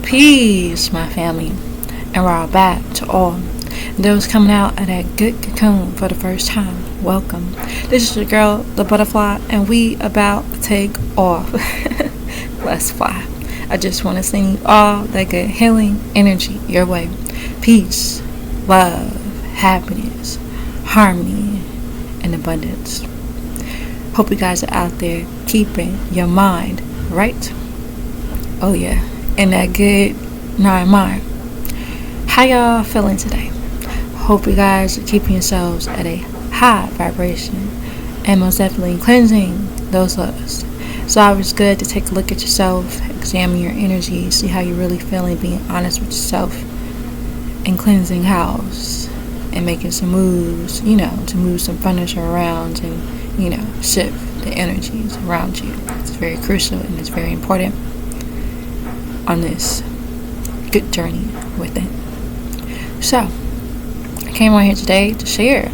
Peace, my family, and we're back to all those coming out of that good cocoon for the first time. Welcome. This is your girl, the butterfly, and we about to take off. Let's fly. I just want to send you all that good healing energy your way. Peace, love, happiness, harmony, and abundance. Hope you guys are out there keeping your mind right. Oh yeah. In that good mind. How y'all feeling today? Hope you guys are keeping yourselves at a high vibration and most definitely cleansing those lows. It's always good to take a look at yourself, examine your energy, see how you're really feeling, being honest with yourself, and cleansing house and making some moves, to move some furniture around and, shift the energies around you. It's very crucial and it's very important on this good journey with it. So, I came on here today to share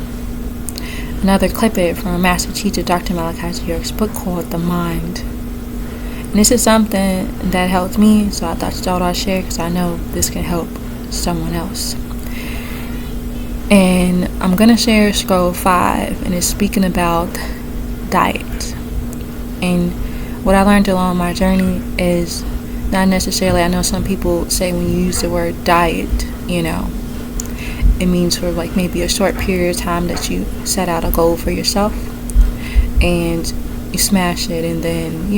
another clip from Master Teacher Dr. Malachi York's book called The Mind. And this is something that helped me, so I thought I'd share because I know this can help someone else. And I'm going to share scroll 5, and it's speaking about diet. And what I learned along my journey is not necessarily, I know some people say when you use the word diet, it means for like maybe a short period of time that you set out a goal for yourself and you smash it, and then,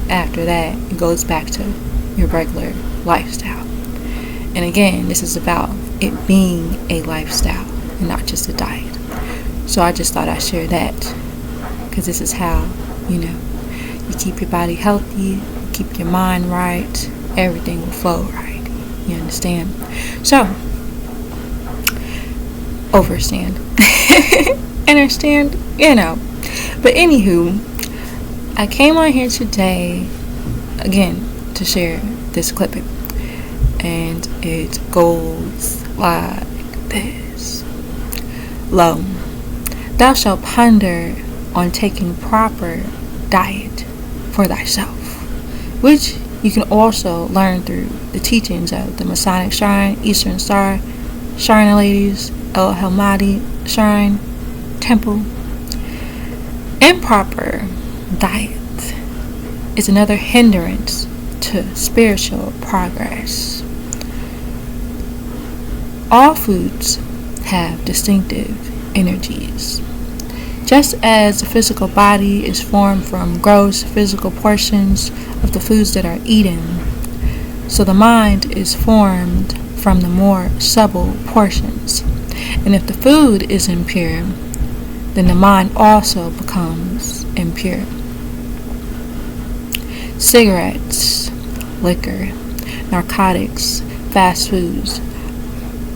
after that, it goes back to your regular lifestyle. And again, this is about it being a lifestyle and not just a diet. So I just thought I'd share that because this is how, you keep your body healthy, keep your mind right, everything will flow right. You understand? So, overstand. Understand? But anywho, I came on here today, again, to share this clipping. And it goes like this. Lo, thou shalt ponder on taking proper diet for thyself, which you can also learn through the teachings of the Masonic Shrine, Eastern Star, Shrine Ladies, El Helmadi Shrine, Temple. Improper diet is another hindrance to spiritual progress. All foods have distinctive energies. Just as the physical body is formed from gross physical portions of the foods that are eaten, so the mind is formed from the more subtle portions. And if the food is impure, then the mind also becomes impure. Cigarettes, liquor, narcotics, fast foods,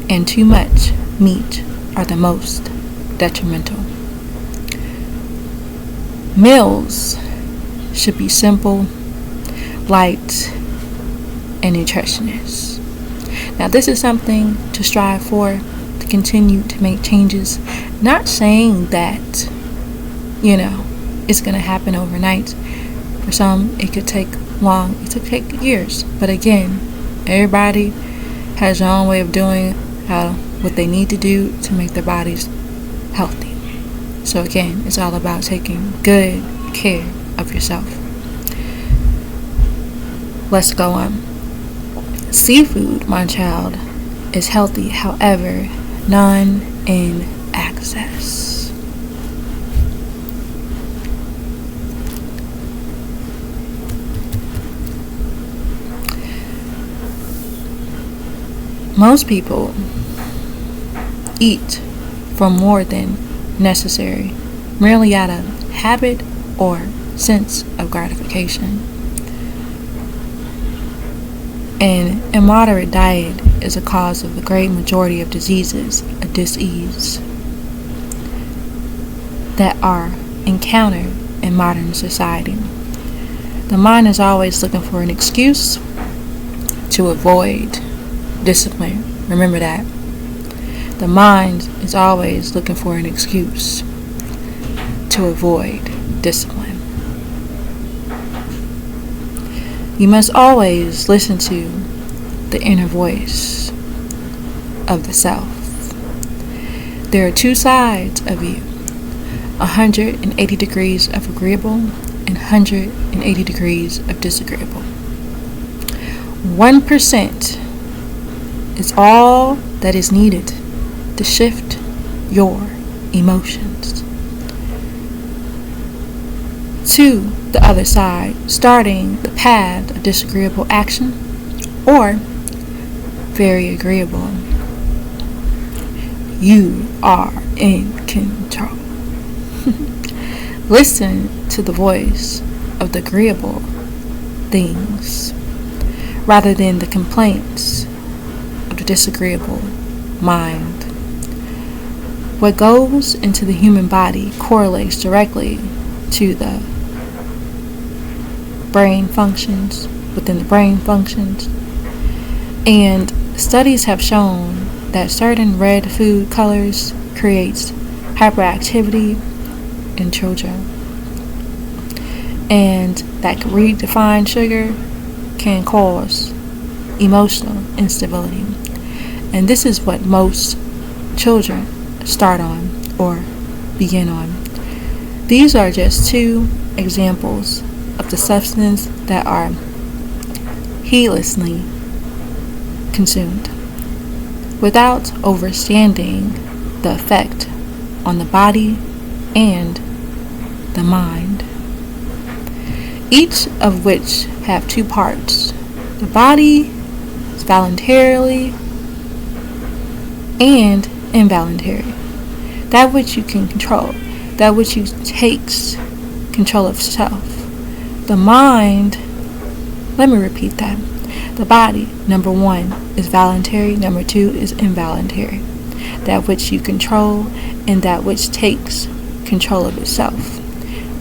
and too much meat are the most detrimental. Meals should be simple, light, and nutritious. Now, this is something to strive for, to continue to make changes. Not saying that, it's going to happen overnight. For some, it could take it could take years. But again, everybody has their own way of doing what they need to do to make their bodies healthy. So again, it's all about taking good care of yourself. Let's go on. Seafood, my child, is healthy, however, none in excess. Most people eat for more than necessary, merely out of habit or sense of gratification. An immoderate diet is a cause of the great majority of diseases of dis-ease that are encountered in modern society. The mind is always looking for an excuse to avoid discipline. Remember that. The mind is always looking for an excuse to avoid discipline. You must always listen to the inner voice of the self. There are two sides of you, 180 degrees of agreeable and 180 degrees of disagreeable. 1% is all that is needed to shift your emotions to the other side, starting the path of disagreeable action or very agreeable. You are in control. Listen to the voice of the agreeable things rather than the complaints of the disagreeable mind. What goes into the human body correlates directly to the brain functions, within the brain functions, and studies have shown that certain red food colors creates hyperactivity in children, and that redefined sugar can cause emotional instability. And this is what most children start on or begin on. These are just two examples of the substance that are heedlessly consumed without understanding the effect on the body and the mind, each of which have two parts. The body is voluntarily and involuntary, that which you can control, that which you takes control of self. The mind, let me repeat that. The body, number 1, is voluntary, number 2 is involuntary. That which you control and that which takes control of itself.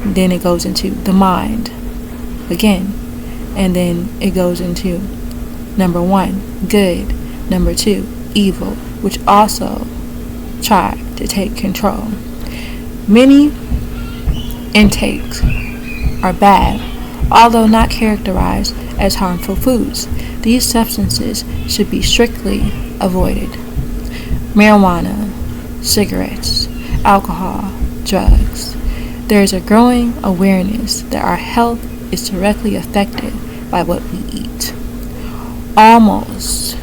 Then it goes into the mind again, and then it goes into number 1, good, number 2, evil, which also try to take control. Many intakes are bad, although not characterized as harmful foods. These substances should be strictly avoided. Marijuana, cigarettes, alcohol, drugs. There is a growing awareness that our health is directly affected by what we eat. Almost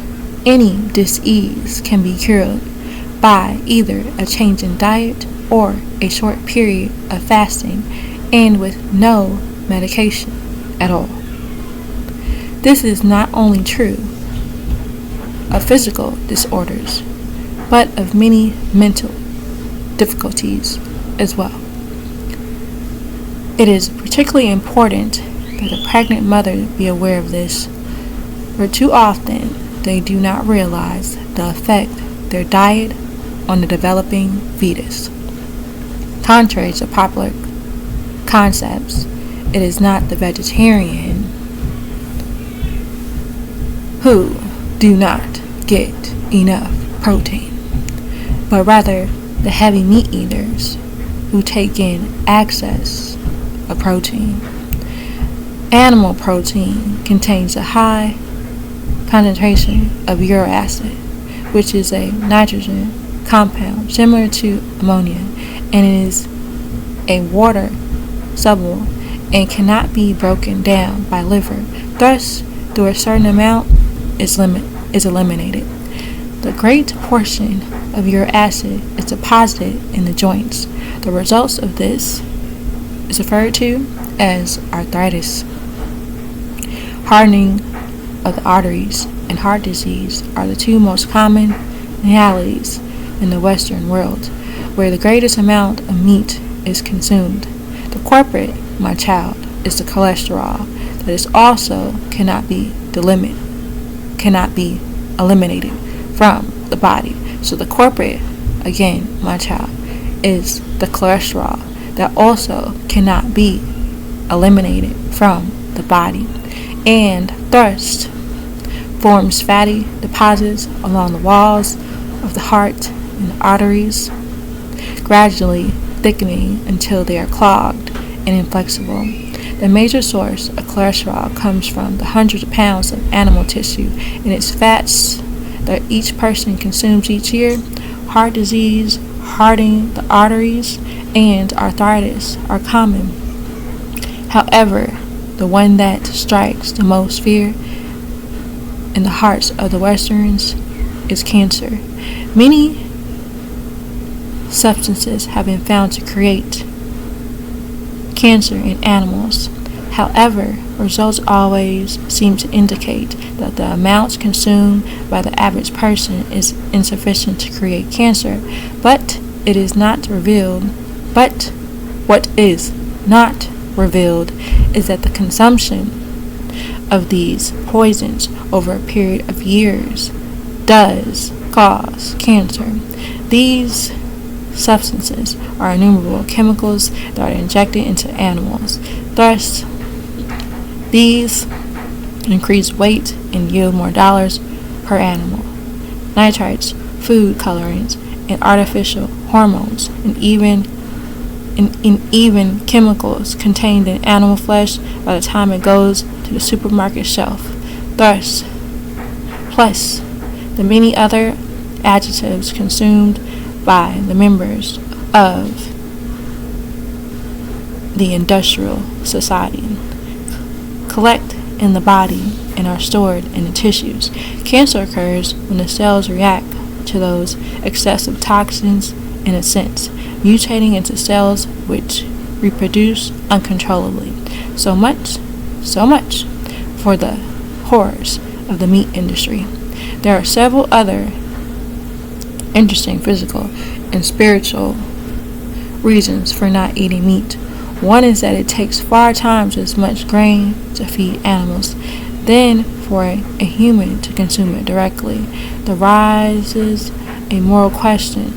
any disease can be cured by either a change in diet or a short period of fasting and with no medication at all. This is not only true of physical disorders, but of many mental difficulties as well. It is particularly important that a pregnant mother be aware of this, for too often they do not realize the effect their diet on the developing fetus. Contrary to popular concepts, it is not the vegetarian who do not get enough protein, but rather the heavy meat eaters who take in excess of protein. Animal protein contains a high concentration of uric acid, which is a nitrogen compound similar to ammonia, and it is a water soluble and cannot be broken down by liver. Thus, through a certain amount is eliminated. The great portion of uric acid is deposited in the joints. The results of this is referred to as arthritis. Hardening of the arteries and heart disease are the two most common maladies in the Western world, where the greatest amount of meat is consumed. The culprit, my child, is the cholesterol that is also cannot be eliminated from the body. So the culprit, again, my child, is the cholesterol that also cannot be eliminated from the body, and thus forms fatty deposits along the walls of the heart and the arteries, gradually thickening until they are clogged and inflexible. The major source of cholesterol comes from the hundreds of pounds of animal tissue and its fats that each person consumes each year. Heart disease, hardening the arteries, and arthritis are common. However, the one that strikes the most fear in the hearts of the Westerns is cancer. Many substances have been found to create cancer in animals. However, results always seem to indicate that the amounts consumed by the average person is insufficient to create cancer, but it is not revealed. But what is not revealed is that the consumption of these poisons over a period of years does cause cancer. These substances are innumerable chemicals that are injected into animals. Thus, these increase weight and yield more dollars per animal. Nitrites, food colorants, and artificial hormones, and even chemicals contained in animal flesh by the time it goes to the supermarket shelf. Thus, plus the many other adjectives consumed by the members of the industrial society collect in the body and are stored in the tissues. Cancer occurs when the cells react to those excessive toxins in a sense, mutating into cells which reproduce uncontrollably. So much for the horrors of the meat industry. There are several other interesting physical and spiritual reasons for not eating meat. One is that it takes 5 times as much grain to feed animals than for a human to consume it directly. It rises the moral question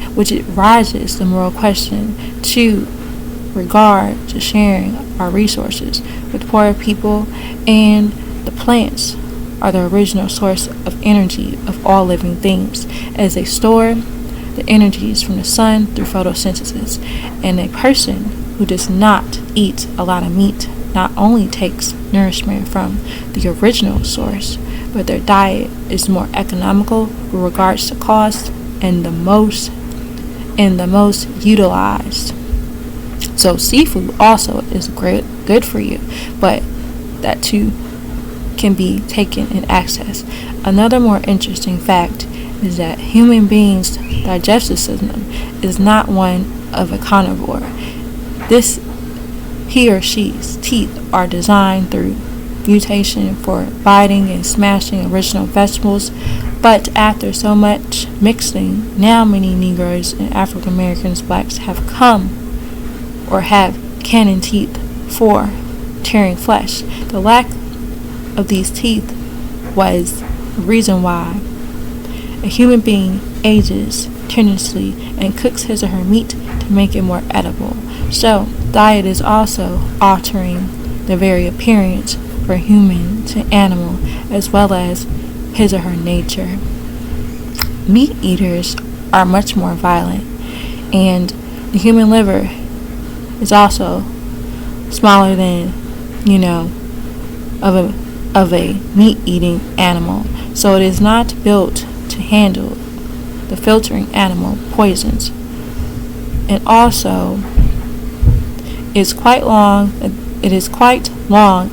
to regard to sharing our resources with poor people, and the plants are the original source of energy of all living things, as they store the energies from the sun through photosynthesis. And a person who does not eat a lot of meat not only takes nourishment from the original source, but their diet is more economical with regards to cost and the most utilized. So seafood also is good for you, but that too can be taken in excess. Another more interesting fact is that human beings' digestive system is not one of a carnivore. He or she's teeth are designed through mutation for biting and smashing original vegetables, but after so much mixing, now many Negroes and African Americans, blacks have cannon teeth for tearing flesh. The lack of these teeth was the reason why a human being ages tendency and cooks his or her meat to make it more edible. So, diet is also altering the very appearance from human to animal, as well as his or her nature. Meat eaters are much more violent, and the human liver is also smaller than, of a meat-eating animal. So it is not built to handle the filtering animal poisons. And also, it is quite long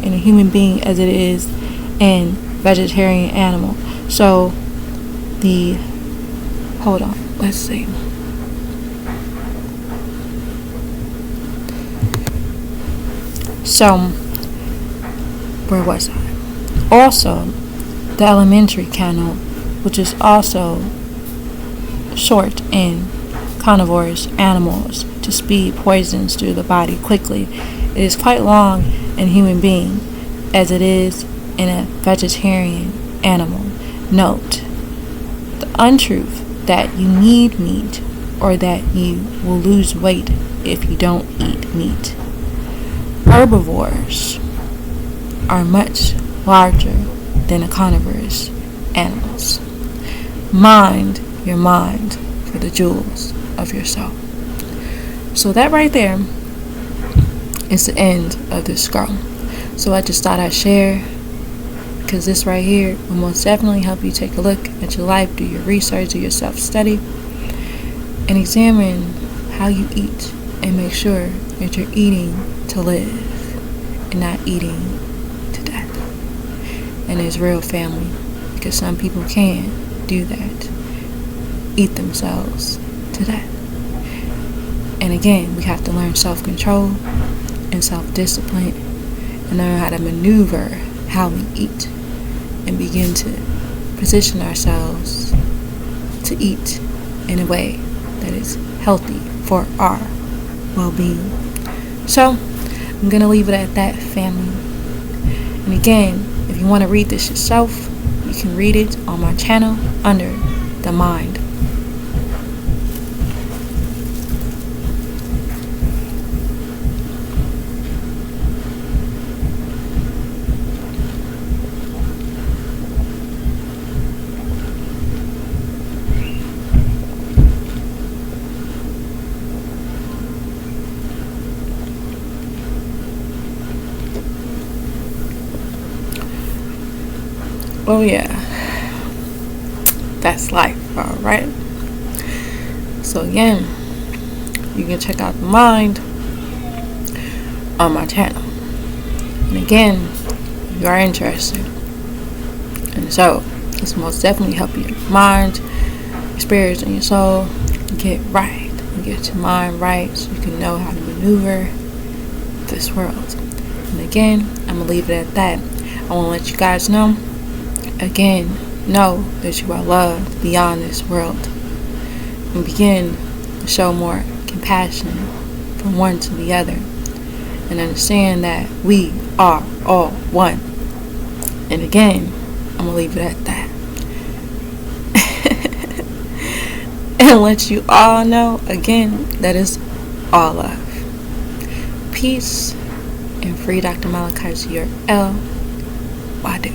in a human being as it is in vegetarian animal. So let's see. So, where was I? Also, the alimentary canal, which is also short in carnivorous animals to speed poisons through the body quickly. It is quite long in a human being as it is in a vegetarian animal. Note the untruth that you need meat or that you will lose weight if you don't eat meat. Herbivores are much larger than the carnivorous animals. Mind your mind for the jewels of your soul. So that right there is the end of this scroll. So I just thought I'd share, because this right here will most definitely help you take a look at your life, do your research, do your self-study, and examine how you eat, and make sure that you're eating to live and not eating to death. And it's real, family, because some people can do that, eat themselves to death. And again, we have to learn self-control and self-discipline and learn how to maneuver how we eat and begin to position ourselves to eat in a way that is healthy for our well-being. So I'm going to leave it at that, family. And again, if you want to read this yourself, you can read it on my channel under The Mind. Oh yeah, that's life, alright? So again, you can check out The Mind on my channel. And again, if you are interested. And so, this will most definitely help your mind, your spirit, and your soul get right. And get your mind right so you can know how to maneuver this world. And again, I'm going to leave it at that. I want to let you guys know, again, know that you are loved beyond this world, and begin to show more compassion from one to the other, and understand that we are all one. And again, I'm gonna leave it at that. And let you all know again that is all love. Peace and free Dr. Malachi to your L. Wadu.